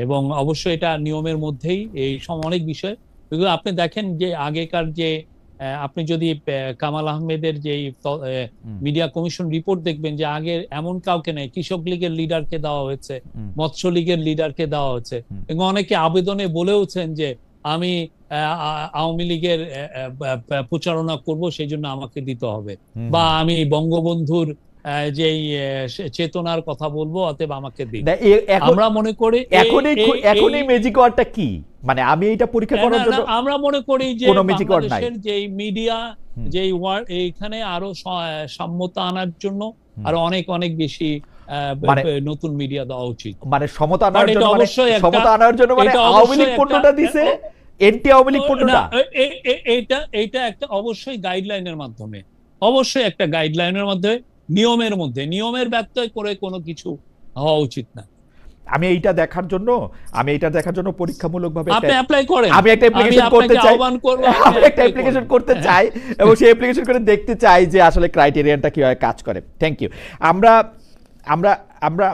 এবং অবশ্যই এটা নিয়মের মধ্যেই এই অনেক বিষয়। কিন্তু আপনি দেখেন যে আগেকার যে আপনি যদি কামাল আহমেদের যে হুম, মিডিয়া কমিশন রিপোর্ট দেখবেন যে আগে এমন কাউকে নেই, কৃষক লীগের লিডারকে দেওয়া হয়েছে, হুম, মৎস্য লীগের লিডারকে দেওয়া হয়েছে, হুম, এবং অনেকে আবেদনে বলেওছেন যে আমি আওয়ামী লীগের প্রচারণা করব, সেই জন্য আমাকে দিতে হবে, হুম, বা হুম। আমি বঙ্গবন্ধুর যেই চেতনার কথা বলবো, অতএব আমাকে দিন। না, এখন আমরা মনে করি এই এখনই এই এখন এই এই ম্যাজিক ওয়ার্ডটা কি? মানে আমি এটা পরীক্ষা না করার না, জন্য আমরা মনে করি যে কোনো ম্যাজিক ওয়ার্ড নাই। বাংলাদেশের যেই মিডিয়া, হুম, যেই ওয়ার্ড এইখানে আরো সাম্যতা আনার জন্য হুম। আরো অনেক অনেক বেশি মানে নতুন মিডিয়া দেওয়া উচিত। মানে সমতা কারণ আনার এটা জন্য, মানে অবশ্যই একটা, সমতা আনার জন্য মানে এটা আওয়ামী লীগ অবশ্যই একটা পণ্যটা দিছে, এন্টি আওয়ামী লীগ না, পণ্যটা। এইটা এইটা একটা অবশ্যই গাইডলাইনের মাধ্যমে, অবশ্যই একটা গাইডলাইনের মাধ্যমে, নিয়মের মধ্যে, নিয়মের ব্যত্যয় করে কোনো কিছু হওয়া উচিত না। আমি এইটা দেখার জন্য আমি এইটা দেখার জন্য পরীক্ষামূলকভাবে একটা আপনি অ্যাপ্লাই করেন, আমি একটা আমি অ্যাপ্লিকেশন করতে আপনাকে চাই। আহ্বান করবো আপনি আমি একটা অ্যাপ্লাই অ্যাপ্লিকেশন করেন। করতে চাই এবং সেই অ্যাপ্লিকেশন করে দেখতে চাই যে আসলে ক্রাইটেরিয়ানটা কিভাবে কাজ করে। Thank you. আমরা আমরা আমরা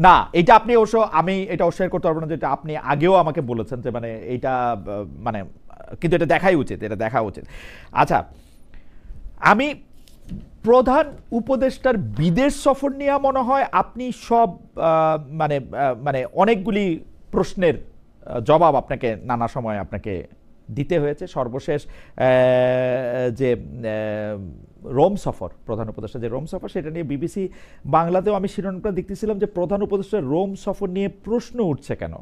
না, এটা আপনি অবশ্য, আমি এটা অস্বীকার করতে পারবো না, যেটা আপনি আগেও আমাকে বলেছেন যে মানে এইটা মানে কিন্তু এটা দেখাই উচিত, এটা দেখা উচিত। আচ্ছা, আমি প্রধান উপদেষ্টার বিদেশ সফর নিয়ে মনে হয় আপনি সব মানে মানে অনেকগুলি প্রশ্নের জবাব আপনাকে নানা সময় আপনাকে দিতে হয়েছে। সর্বশেষ যে রোম সফর, প্রধান উপদেষ্টা যে রোম সফর, সেটা নিয়ে বিবিসি বাংলাতেও আমি শিরোনামটা দেখতেছিলাম যে প্রধান উপদেষ্টার রোম সফর নিয়ে প্রশ্ন উঠছে কেন।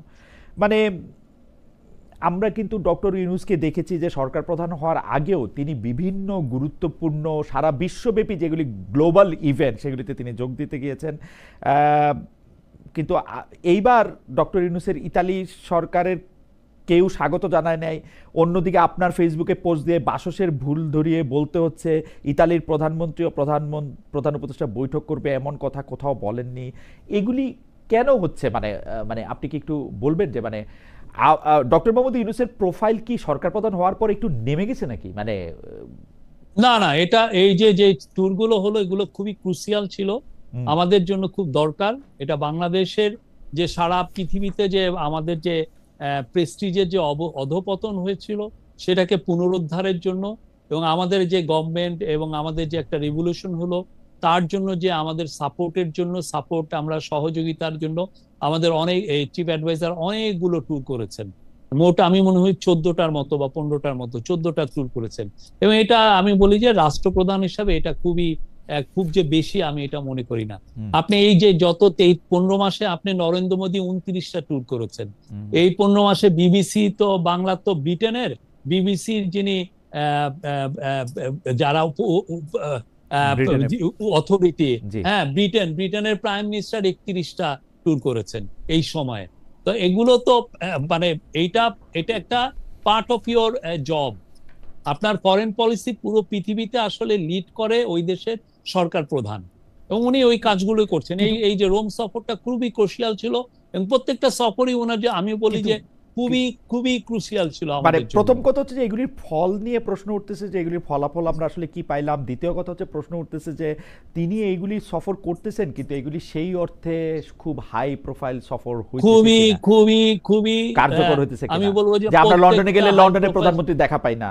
মানে আমরা কিন্তু ডক্টর ইউনূসকে দেখেছি যে সরকার প্রধান হওয়ার আগেও তিনি বিভিন্ন গুরুত্বপূর্ণ সারা বিশ্বব্যাপী যেগুলি গ্লোবাল ইভেন্ট, সেগুলিতে তিনি যোগ দিতে গিয়েছেন। কিন্তু এইবার ডক্টর ইউনূসের ইতালি সরকারের কেউ স্বাগত জানায় নাই। অন্যদিকে আপনার ফেসবুকে পোস্ট দিয়ে বাসসের ভুল ধরিয়ে বলতে হচ্ছে ইতালির প্রধানমন্ত্রী ও প্রধান উপদেষ্টা বৈঠক করবে, এমন কথা কোথাও বলেননি। এগুলি কেন হচ্ছে? মানে মানে আপনি কি একটু বলবেন যে মানে ডক্টর মোহাম্মদ ইউনূসের প্রোফাইল কি সরকার প্রধান হওয়ার পর একটু নেমে গেছে নাকি? মানে না না, এটা এই যে যে ট্যুরগুলো হলো, এগুলো খুবই ক্রুশিয়াল ছিল, হুম, আমাদের জন্য খুব দরকার। এটা বাংলাদেশের যে সারা পৃথিবীতে যে আমাদের যে প্রেস্টিজের যে অধপতন হয়েছিল, সেটাকে পুনরুদ্ধারের জন্য, এবং আমাদের যে গভর্নমেন্ট এবং আমাদের যে একটা রিভলিউশন হলো, তার জন্য যে আমাদের সাপোর্টের জন্য, সাপোর্ট আমরা সহযোগিতার জন্য আমাদের অনেক চিফ অ্যাডভাইজার অনেকগুলো ট্যুর করেছেন। মোট আমি মনে হয় 14টার মতো বা 15টার মতো, 14টা ট্যুর করেছেন। এবং এটা আমি বলি যে রাষ্ট্রপ্রধান হিসাবে এটা খুবই খুব যে বেশি আমি এটা মনে করি না। হুম, আপনি এই যে যত 15 মাসে আপনি নরেন্দ্র মোদী 29টা ট্যুর করেছেন। হুম, এই 15 মাসে বিবিসি তো বাংলা তো ব্রিটেনের, বিবিসির যিনি যারা ব্রিটেনে, অথরিটি, জি। হ্যাঁ, ব্রিটেনের প্রাইম মিনিস্টার 31টা ট্যুর করেছেন এই সময়ে। তো এগুলো তো মানে এইটা এটা একটা পার্ট অফ ইওর জব। আপনার ফরেন পলিসি পুরো পৃথিবীতে আসলে লিড করে ওই দেশের সরকার প্রধান, এবং উনি ওই কাজগুলো করছেন। এই কিন্তু এই যে রোম সফরটা খুবই ক্রুশিয়াল ছিল, এবং প্রত্যেকটা সফরই ওনার, যে আমি বলি কিন্তু যে খুবই খুবই ক্রুশিয়াল ছিল মানে আমাদের জন্য। প্রথম কথা হচ্ছে যে এগুলির ফল নিয়ে প্রশ্ন উঠতেছে যে এগুলির ফলাফল আমরা আসলে কি পাইলাম। দ্বিতীয় কথা হচ্ছে প্রশ্ন উঠতেছে যে তিনি এইগুলি সফর করতেছেন, কিন্তু এগুলি সেই অর্থে খুব হাই প্রোফাইল সফর হইতেছে খুবই কিনা, খুবই খুবই কার্যকর হইতেছে আমি কিনা। বলবো যে যে আমরা লন্ডনে প্রত্যেকটা গেলে হাই লন্ডনের প্রোফাইল, প্রধানমন্ত্রী দেখা পাই না,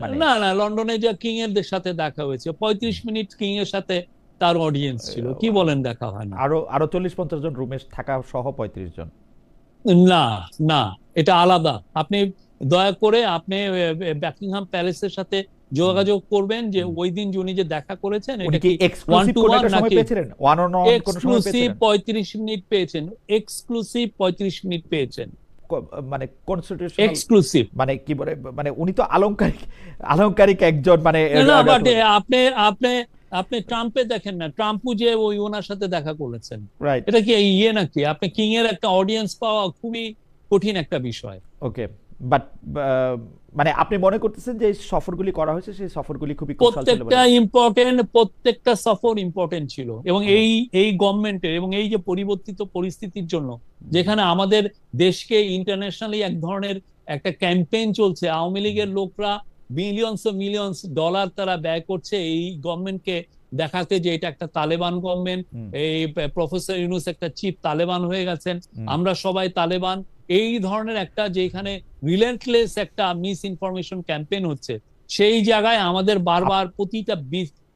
মানে না না, লন্ডনে যে কিং এর সাথে দেখা হয়েছে, 35 মিনিট কিং এর সাথে তার অডিয়েন্স ছিল, কি বলেন দেখা হয়নি? আরো আরো 40-50 জন রুমে থাকা সহ 35 জন। না না, এটা আলাদা। আপনি দয়া করে আপনি ব্যাকিংহাম প্যালেসের সাথে হুম, যোগাযোগ করবেন যে হুম। ওই দিন উনি যে দেখা করেছেন উনি এটা কি কি ওয়ান এক্সক্লুসিভ টু কোনো ওয়ান একটা সময় নাকি পেয়েছিলেন, ওয়ান অন ওয়ান কোনো সময় এক্সক্লুসিভ পেয়েছিলেন? 35 মিনিট পেয়েছেন, এক্সক্লুসিভ 35 মিনিট পেয়েছেন, মানে কনস্টিটিউশনাল, এক্সক্লুসিভ। মানে কি বলে, মানে উনি তো আলংকারিক, আলংকারিক একজন, মানে না না, বাট আপনি আপনি আপনি ট্রাম্পে দেখেন না, ট্রাম্পও যে ওই ওনার সাথে দেখা করেছেন, রাইট। এটা কি ইয়ে নাকি? আপনি কিং এর একটা অডিয়েন্স পাওয়া খুবই কঠিন একটা বিষয়। ওকে, বাট মানে আপনি মনে করতেছেন যে এই সফরগুলি করা হয়েছে, সেই সফরগুলি খুবই কুশল ছিল প্রত্যেকটা বলে? ইম্পর্টেন্ট, প্রত্যেকটা সফর ইম্পর্টেন্ট ছিল, এবং হুম, এই এই গভর্নমেন্টের এবং এই যে পরিবর্তিত পরিস্থিতির জন্য, হুম, যেখানে আমাদের দেশকে ইন্টারন্যাশনালি এক ধরনের একটা ক্যাম্পেইন চলছে, আওয়ামী হুম, লীগের লোকরা মিলিয়নস মিলিয়নস ডলার তারা ব্যয় করছে এই গভর্নমেন্টকে দেখাতে যে এটা একটা তালেবান গভর্নমেন্ট, এই প্রফেসর ইউনূস একটা চিফ তালেবান হয়ে গেছেন, আমরা সবাই তালেবান, এই ধরনের একটা যেখানে রিলেন্টলেস একটা মিস ইনফরমেশন ক্যাম্পেইন হচ্ছে, সেই জায়গায় আমাদের বারবার প্রতিটা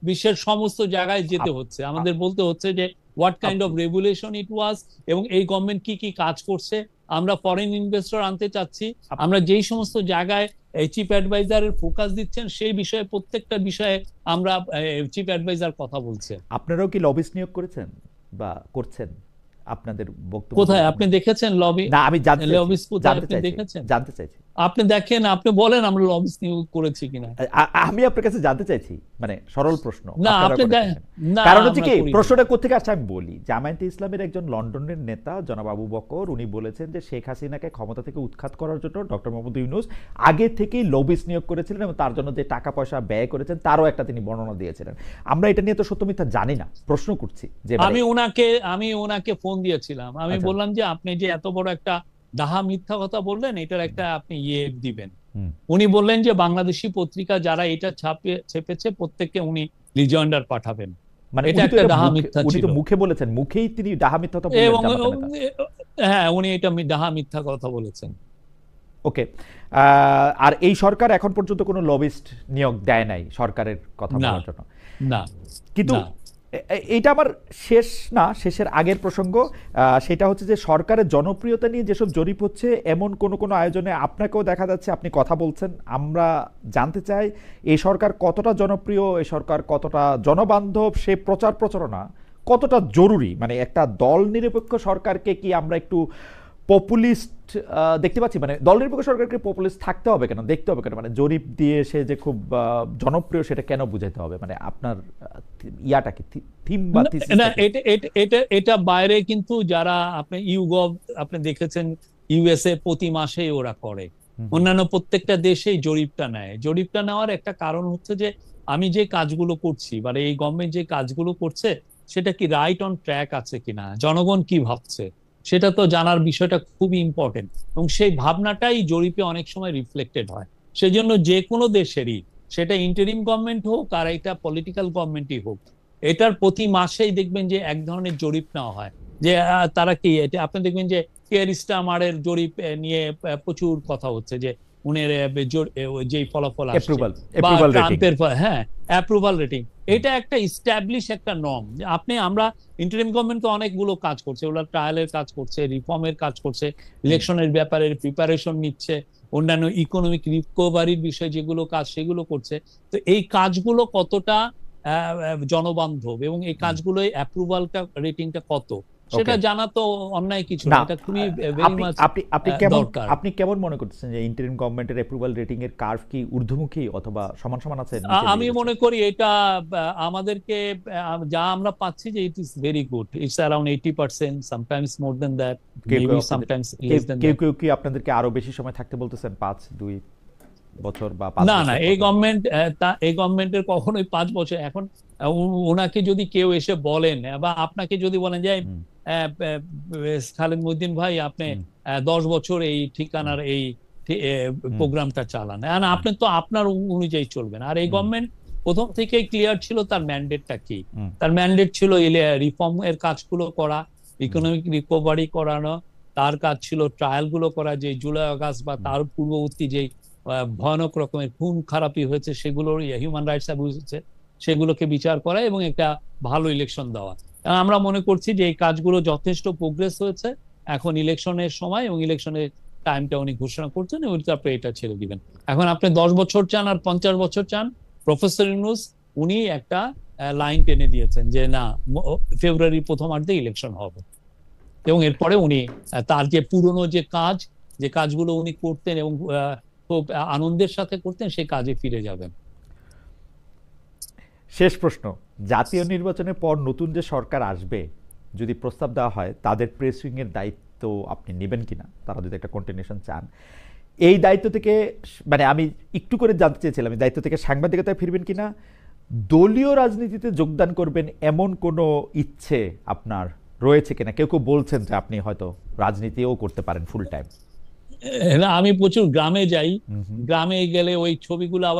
বিশ্বের সমস্ত জায়গায় যেতে হচ্ছে, আমাদের বলতে হচ্ছে যে হোয়াট কাইন্ড অফ রেগুলেশন ইট ওয়াজ, এবং এই গভর্নমেন্ট কি কি কাজ করছে, আমরা ফরেন ইনভেস্টর আনতে চাচ্ছি, আমরা যেই সমস্ত জায়গায় চিফ অ্যাডভাইজারের ফোকাস দিচ্ছেন সেই বিষয়ে প্রত্যেকটা বিষয়ে আমরা চিফ অ্যাডভাইজার কথা বলছে। আপনারাও কি লবিস্ট নিয়োগ করেছেন বা করছেন? আপনাদের বক্তব্য কোথায় আপনি দেখেছেন লবি? না, আমি লবিস্ট কোথায় আপনি দেখেছেন? জানতে চাইছি। আপনি দেখেন, আপনি বলেন আমরা লবিস্ট নিয়োগ করেছি কিনা। আমি আপনার কাছে জানতে চাইছি, মানে সরল প্রশ্ন। না আপনি কারণ হচ্ছে কি, প্রশ্নটা কোত্থেকে আসছে আমি বলি। জামায়াতে ইসলামের একজন লন্ডনের নেতা জনাব আবু বকর, উনি বলেছেন যে শেখ হাসিনাকে ক্ষমতা থেকে উৎখাত করার জন্য ডক্টর মোহাম্মদ ইউনূস আগে থেকেই লবিস্ট নিয়োগ করেছিলেন এবং তার জন্য যে টাকা পয়সা ব্যয় করেছেন তারও একটা তিনি বর্ণনা দিয়েছিলেন। আমরা এটা নিয়ে তো সত্য মিথ্যা জানি না, প্রশ্ন করছি যে আমি ওনাকে ফোন দিয়েছিলাম, আমি বললাম যে আপনি যে এত বড় একটা ডাহা মিথ্যা কথা বললেন, এটার একটা আপনি দিবেন। উনি বললেন যে বাংলাদেশি পত্রিকা যারা এটা ছেপেছে প্রত্যেককে উনি রিজয়েন্ডার পাঠাবেন। মানে এটা একটা ডাহা মিথ্যা ছিল। উনি তো মুখে বলেছেন, মুখেই তিনি ডাহা মিথ্যা কথা বললেন। হ্যাঁ, উনি এটা ডাহা মিথ্যা কথা বলেছেন। ওকে। আর এই সরকার এখন পর্যন্ত কোনো লবিস্ট নিয়োগ দেয় নাই সরকারের কথা বলার জন্য? না। কিন্তু এটা আমার শেষের আগের প্রসঙ্গ, সেটা হচ্ছে যে সরকারের জনপ্রিয়তা নিয়ে যেসব জরিপ হচ্ছে, এমন কোনো আয়োজনে আপনাকেও দেখা যাচ্ছে, আপনি কথা বলছেন। আমরা জানতে চাই এই সরকার কতটা জনপ্রিয়, এই সরকার কতটা জনবান্ধব, সে প্রচার প্রচারণা কতটা জরুরি। মানে একটা দল নিরপেক্ষ সরকারকে কি আমরা একটু পপুলিস্ট দেখতে পাচ্ছি? মানে দল নিরপেক্ষ সরকারকে পপুলিস্ট থাকতে হবে কেন, দেখতে হবে কেন? মানে জরিপ দিয়ে সে যে খুব জনপ্রিয় সেটা কেন বুঝাইতে হবে? মানে আপনার ইয়াটা কি, থিম বা থিসিস? না, এটা বাইরে কিন্তু যারা আপনি ইউগভ আপনি দেখেছেন, ইউএসএ প্রতি মাসেই ওরা করে, অন্যান্য প্রত্যেকটা দেশেই জরিপটা নেয়। জরিপটা নেওয়ার একটা কারণ হচ্ছে যে আমি যে কাজগুলো করছি, মানে এই গভর্নমেন্ট যে কাজগুলো করছে সেটা কি রাইট অন ট্র্যাক আছে কিনা, জনগণ কি ভাবছে সেটা তো জানার বিষয়টা খুবই ইম্পর্টেন্ট, এবং সেই ভাবনাটাই জরিপে অনেক সময় রিফ্লেক্টেড হয়। সেজন্য যে কোনো দেশেরই, সেটা ইন্টারিম গভর্নমেন্ট হোক আর এটা পলিটিক্যাল গভর্নমেন্টই হোক, এটার প্রতি মাসেই দেখবেন যে এক ধরনের জরিপ নেওয়া হয় যে তারা কি, এটা আপনি দেখবেন যে কেয়ার স্টারমারের জরিপ নিয়ে প্রচুর কথা হচ্ছে যে উনের যে ফলাফল আসছে, বা ট্রাম্পের অ্যাপ্রুভাল রেটিং, এটা একটা ইস্টাবলিশ একটা নর্ম। আমরা ইন্টারিম গভর্নমেন্ট তো অনেকগুলো কাজ করছে, ওরা ট্রায়ালের কাজ করছে, রিফর্মের কাজ করছে, ইলেকশনের ব্যাপারে প্রিপারেশন নিচ্ছে, অন্যান্য ইকোনমিক রিকভারির বিষয়ে যেগুলো কাজ সেগুলো করছে। তো এই কাজগুলো কতটা জনবান্ধব এবং এই কাজগুলো অ্যাপ্রুভালটা রেটিংটা কত, সেটা জানা তো অন্যায় কিছু না, এটা খুবই ভেরি মাচ দরকার। আপনি কেমন মনে করতেছেন যে ইন্টারিম গভর্নমেন্টের অ্যাপ্রুভাল রেটিং এর কার্ভ কি ঊর্ধ্বমুখী অথবা সমান আছে? আমি মনে করি এটা আমাদেরকে যা আমরা পাচ্ছি যে it is very good, it's around 80%, sometimes more than that, maybe sometimes less than that. কেউ কি আপনাদেরকে আরো বেশি সময় থাকতে বলতেছেন, 5-2 বছর বা 5 বছর? না, এই গভর্নমেন্টের কখনোই 5 বছর। এখন ওনাকে যদি কেউ এসে বলেন বা আপনাকে যদি বলেন যে খালেদ মহিউদ্দিন ভাই আপনি 10 বছর এই ঠিকানার এই প্রোগ্রামটা চালান, আপনি তো আপনার অনুযায়ী চলবেন। আর এই গভর্নমেন্ট প্রথম থেকে ক্লিয়ার ছিল তার ম্যান্ডেটটা কি। তার ম্যান্ডেট ছিল রিফর্ম এর কাজগুলো করা, ইকোনমিক রিকভারি করানো, তার কাজ ছিল ট্রায়াল গুলো করা, যে জুলাই আগস্ট বা তার পূর্ববর্তী যে ভয়ানক রকমের খুন খারাপি হয়েছে সেগুলোর হিউম্যান রাইটস অ্যাবিউজ হচ্ছে সেগুলোকে বিচার করা এবং একটা ভালো ইলেকশন দেওয়া। আমরা মনে করছি যে এই কাজগুলো যথেষ্ট প্রোগ্রেস হয়েছে। এখন ইলেকশনের সময় এবং ইলেকশনের টাইমটা উনি ঘোষণা করছেন এবং তারপরে এটা ছেড়ে দিবেন। এখন আপনি 10 বছর চান আর 50 বছর চান, প্রফেসর ইউনূস উনি একটা লাইন টেনে দিয়েছেন যে না, ফেব্রুয়ারির প্রথমার্ধে ইলেকশন হবে এবং এরপরে উনি তার যে পুরনো যে কাজগুলো উনি করতেন এবং খুব আনন্দের সাথে করতেন সেই কাজে ফিরে যাবেন। শেষ প্রশ্ন, জাতীয় নির্বাচনের পর নতুন যে সরকার আসবে, যদি প্রস্তাব দেওয়া হয়, তাদের প্রেস উইং এর দায়িত্ব আপনি নেবেন কিনা? তারা যদি একটা কন্টিনিউশন চান, এই দায়িত্ব থেকে, মানে আমি একটু করে জানতে চেয়েছিলাম, এই দায়িত্ব থেকে সাংবাদিকতায় ফিরবেন কিনা, দলীয় রাজনীতিতে যোগদান করবেন এমন কোনো ইচ্ছে আপনার রয়েছে কিনা? কেউ বলছেন যে আপনি হয়তো রাজনীতিও করতে পারেন ফুল টাইম। আমি প্রচুর গ্রামে যাই, গ্রামে গেলে ওই ছবিগুলো আবার